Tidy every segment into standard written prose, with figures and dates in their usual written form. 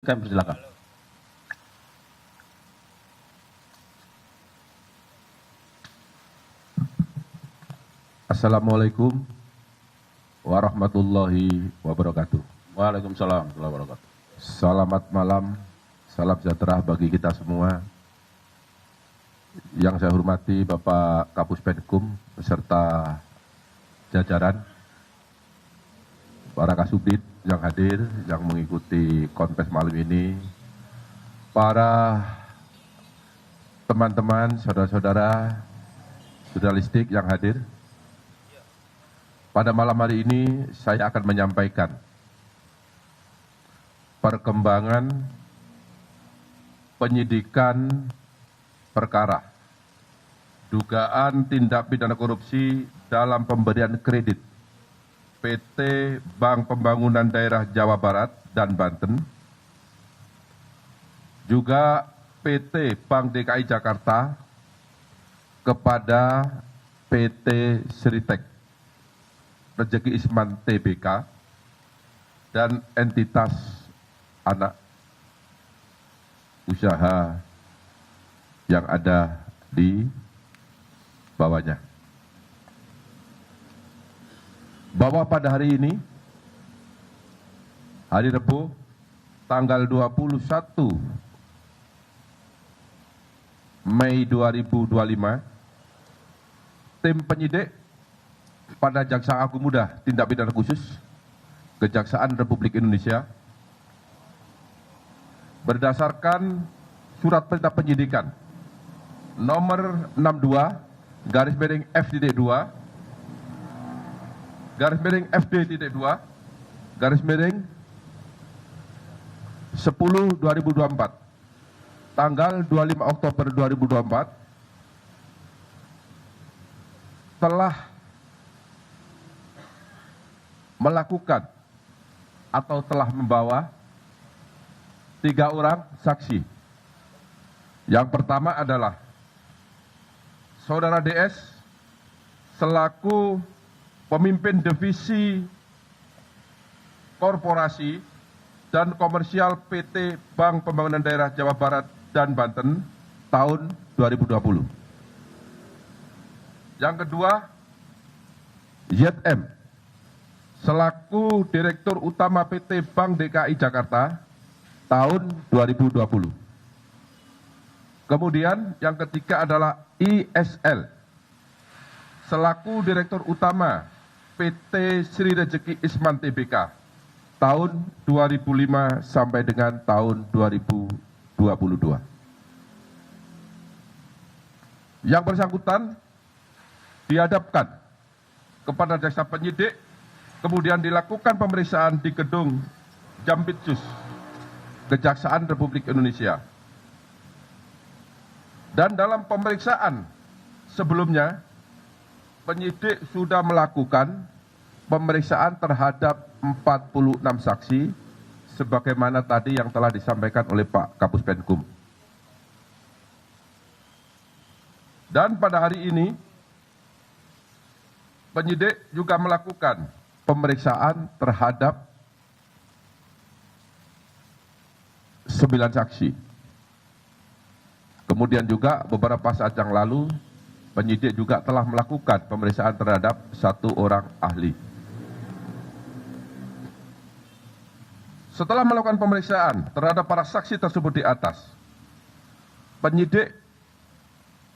Kami persilakan. Assalamualaikum warahmatullahi wabarakatuh. Waalaikumsalam warahmatullahi wabarakatuh. Selamat malam, salam sejahtera bagi kita semua. Yang saya hormati Bapak Kapus Penkum beserta jajaran, para kasubdit yang hadir, yang mengikuti kontes malam ini, para teman-teman, saudara-saudara, jurnalistik yang hadir. Pada malam hari ini saya akan menyampaikan perkembangan penyidikan perkara dugaan tindak pidana korupsi dalam pemberian kredit PT Bank Pembangunan Daerah Jawa Barat dan Banten, juga PT Bank DKI Jakarta kepada PT Sritek Rejeki Isman Tbk dan entitas anak usaha yang ada di bawahnya. Bahwa pada hari ini, hari Rabu, tanggal 21 Mei 2025, tim penyidik pada Jaksa Agung Muda Tindak Pidana Khusus Kejaksaan Republik Indonesia berdasarkan surat perintah penyidikan nomor 62-FD2-F-10/2024 tanggal 25 Oktober 2024 telah melakukan atau telah membawa 3 orang saksi. Yang pertama adalah Saudara DS selaku pemimpin divisi korporasi dan komersial PT Bank Pembangunan Daerah Jawa Barat dan Banten tahun 2020. Yang kedua, YM selaku Direktur Utama PT Bank DKI Jakarta tahun 2020. Kemudian yang ketiga adalah ISL selaku Direktur Utama PT Sri Rejeki Isman Tbk tahun 2005 sampai dengan tahun 2022. Yang bersangkutan dihadapkan kepada jaksa penyidik, kemudian dilakukan pemeriksaan di gedung Jampitsus Kejaksaan Republik Indonesia. Dan dalam pemeriksaan sebelumnya, penyidik sudah melakukan pemeriksaan terhadap 46 saksi, sebagaimana tadi yang telah disampaikan oleh Pak Kapus Penkum. Dan pada hari ini, penyidik juga melakukan pemeriksaan terhadap 9 saksi. Kemudian juga beberapa saat yang lalu, penyidik juga telah melakukan pemeriksaan terhadap 1 orang ahli. Setelah melakukan pemeriksaan terhadap para saksi tersebut di atas, penyidik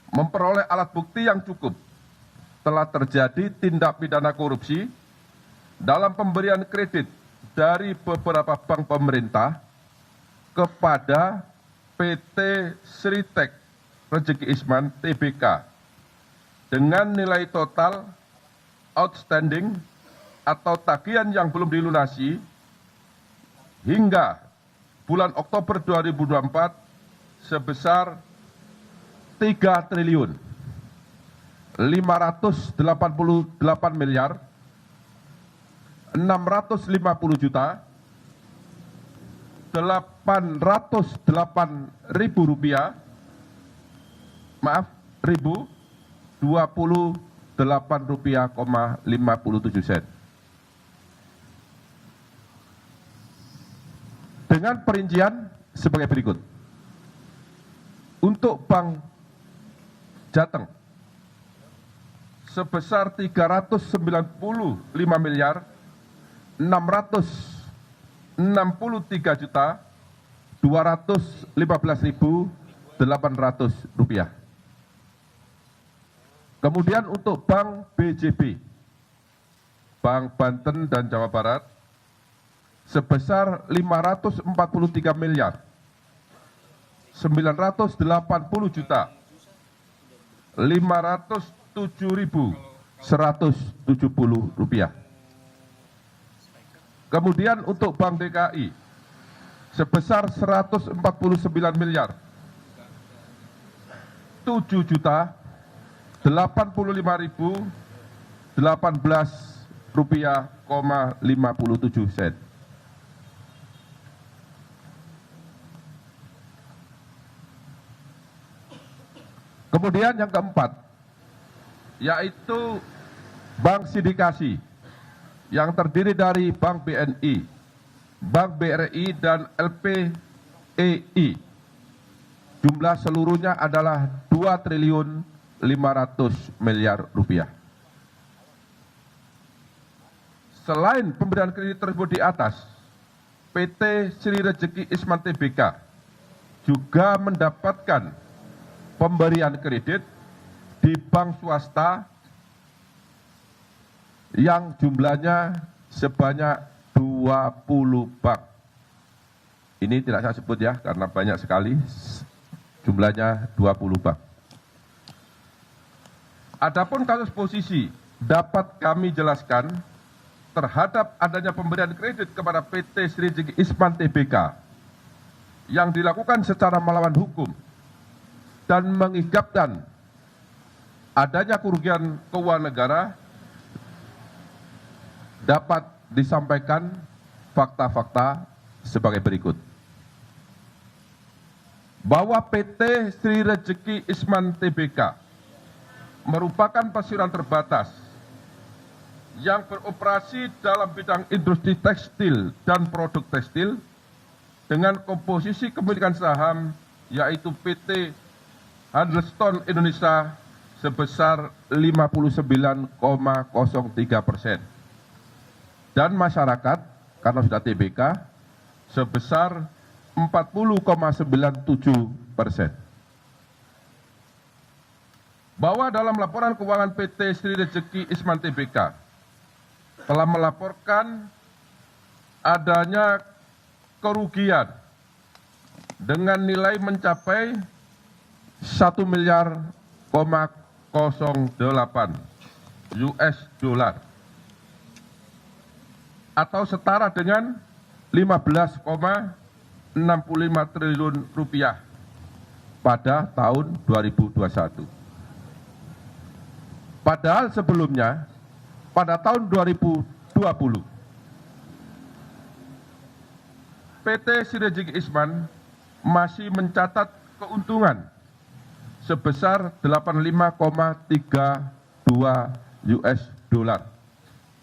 memperoleh alat bukti yang cukup telah terjadi tindak pidana korupsi dalam pemberian kredit dari beberapa bank pemerintah kepada PT Sritek Rejeki Isman Tbk dengan nilai total outstanding atau tagihan yang belum dilunasi hingga bulan Oktober 2024 sebesar 3 triliun 588 miliar 650 juta 808.000 rupiah, maaf, 1.028 rupiah, 57 sen. dengan perincian sebagai berikut. Untuk Bank Jateng sebesar 395 miliar 663 juta 215.800 rupiah. Kemudian untuk Bank BJB, Bank Banten dan Jawa Barat sebesar 543 miliar 980 juta 507.170 rupiah. Kemudian untuk Bank DKI sebesar 149 miliar 7 juta 85.018 rupiah, 57 sen. Kemudian yang keempat, yaitu bank sindikasi yang terdiri dari Bank BNI, Bank BRI, dan LPEI. Jumlah seluruhnya adalah 2 triliun 500 miliar rupiah. Selain pemberian kredit tersebut di atas, PT Sri Rejeki Isman Tbk juga mendapatkan pemberian kredit di bank swasta yang jumlahnya sebanyak 20 bank. Ini tidak saya sebut ya, karena banyak sekali, jumlahnya 20 bank. Adapun kasus posisi dapat kami jelaskan terhadap adanya pemberian kredit kepada PT Sri Rejeki Isman Tbk yang dilakukan secara melawan hukum dan mengakibatkan adanya kerugian keuangan negara, dapat disampaikan fakta-fakta sebagai berikut. Bahwa PT Sri Rejeki Isman Tbk merupakan perseroan terbatas yang beroperasi dalam bidang industri tekstil dan produk tekstil dengan komposisi kepemilikan saham yaitu PT Handelston Indonesia sebesar 59,03% dan masyarakat karena sudah TBK sebesar 40,97%. Bahwa dalam laporan keuangan PT Sri Rejeki Isman Tbk telah melaporkan adanya kerugian dengan nilai mencapai 1 miliar 08 US dollar atau setara dengan 15,65 triliun rupiah pada tahun 2021. Padahal sebelumnya pada tahun 2020 PT Sri Rejeki Isman masih mencatat keuntungan sebesar 85,32 US dollar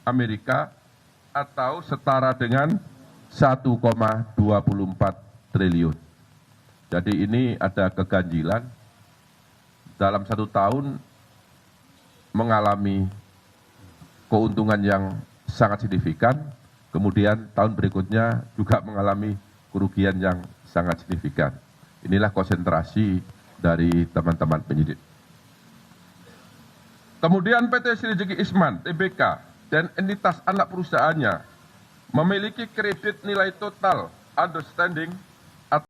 Amerika atau setara dengan 1,24 triliun. Jadi ini ada keganjilan dalam 1 tahun mengalami keuntungan yang sangat signifikan, kemudian tahun berikutnya juga mengalami kerugian yang sangat signifikan. Inilah konsentrasi dari teman-teman penyidik. Kemudian PT Sri Rejeki Isman Tbk dan entitas anak perusahaannya memiliki kredit nilai total outstanding